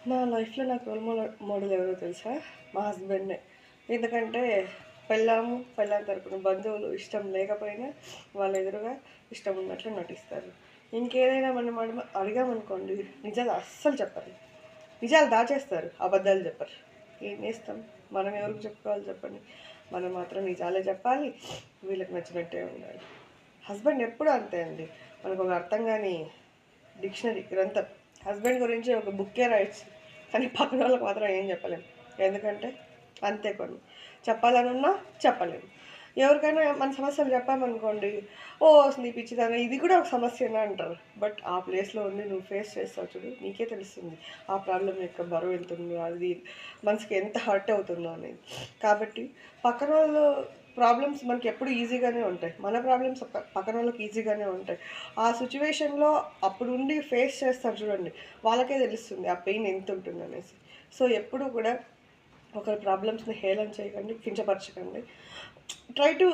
నా లైఫ్‌లో నాకు రోల్ మోడల్ ఎవరో తెలుసా? మా హస్బెండే. ఎందుకంటే పెళ్ళాం తరపున బంధువులు ఇష్టం లేకపోయినా వాళ్ళ ఎదురుగా ఇష్టం ఉన్నట్లు నటిస్తారు. ఇంకేదైనా మనం అడిగామనుకోండి నిజాలు అస్సలు చెప్పరు. నిజాలు దాచేస్తారు. అబద్ధాలు చెప్పరు. ఏం చేస్తాం? మనం ఎవరికి చెప్పుకోవాలి చెప్పండి? మనం మాత్రం నిజాలే చెప్పాలి. వీళ్ళకి నచ్చినట్టే ఉండాలి. హస్బెండ్ ఎప్పుడూ అంతే అండి. మనకొక అర్థం గాని డిక్షనరీ గ్రంథం. హస్బెండ్ గురించి ఒక బుక్కే రాయొచ్చు. కానీ పక్కన వాళ్ళకి మాత్రం ఏం చెప్పలేం. ఎందుకంటే అంతే కొన్ని. చెప్పాలనున్నా చెప్పలేము. ఎవరికైనా మన సమస్యలు చెప్పామనుకోండి, ఓహ్! అసలు నీ పిచ్చిదానా ఇది కూడా ఒక సమస్యేనా అంటారు. బట్ ఆ ప్లేస్‌లో ఉండి నువ్వు ఫేస్ చేస్తావు చూడు, నీకే తెలుస్తుంది. ఆ ప్రాబ్లమ్ యొక్క బరువు ఎంతుందో, అది మనసుకి ఎంత హర్ట్ అవుతుందో అనేది. కాబట్టి పక్కనోళ్ళు ప్రాబ్లమ్స్ మనకెప్పుడు ఈజీగానే ఉంటాయి. మన ప్రాబ్లమ్స్ పక్కనోళ్ళకి ఈజీగానే ఉంటాయి. ఆ సిట్యుయేషన్‌లో అప్పుడుండి ఫేస్ చేస్తారు చూడండి, వాళ్ళకే తెలుస్తుంది ఆ పెయిన్ ఎంతుంటుందనేసి. సో, ఎప్పుడూ కూడా ఒకరి ప్రాబ్లమ్స్‌ని హేళన చేయకండి, కించపరచకండి. ట్రై టు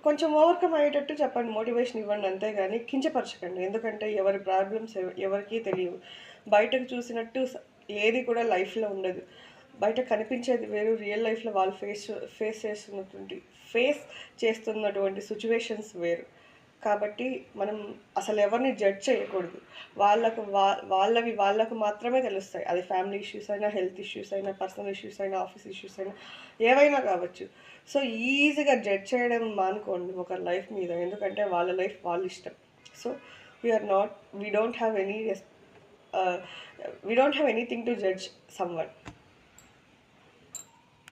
కొంచెం ఓవర్‌కమ్ అయ్యేటట్టు చెప్పండి, మోటివేషన్ ఇవ్వండి అంతేగాని కించపరచకండి. ఎందుకంటే ఎవరి ప్రాబ్లమ్స్ ఎవరికీ తెలియవు. బయటకు చూసినట్టు ఏది కూడా లైఫ్‌లో ఉండదు. బయట కనిపించేది వేరు, రియల్ లైఫ్‌లో వాళ్ళు ఫేస్ ఫేస్ చేస్తున్నటువంటి సిట్యుయేషన్స్ వేరు. కాబట్టి మనం అసలు ఎవరిని జడ్జ్ చేయకూడదు. వాళ్ళవి వాళ్ళకు మాత్రమే తెలుస్తాయి. అది ఫ్యామిలీ ఇష్యూస్ అయినా, హెల్త్ ఇష్యూస్ అయినా, పర్సనల్ ఇష్యూస్ అయినా, ఆఫీస్ ఇష్యూస్ అయినా ఏవైనా కావచ్చు. సో, ఈజీగా జడ్జ్ చేయడం మానుకోండి ఒకరి లైఫ్ మీద. ఎందుకంటే వాళ్ళ లైఫ్ వాళ్ళ ఇష్టం. So, we are not we don't have any res ah, we don't have anything to judge someone.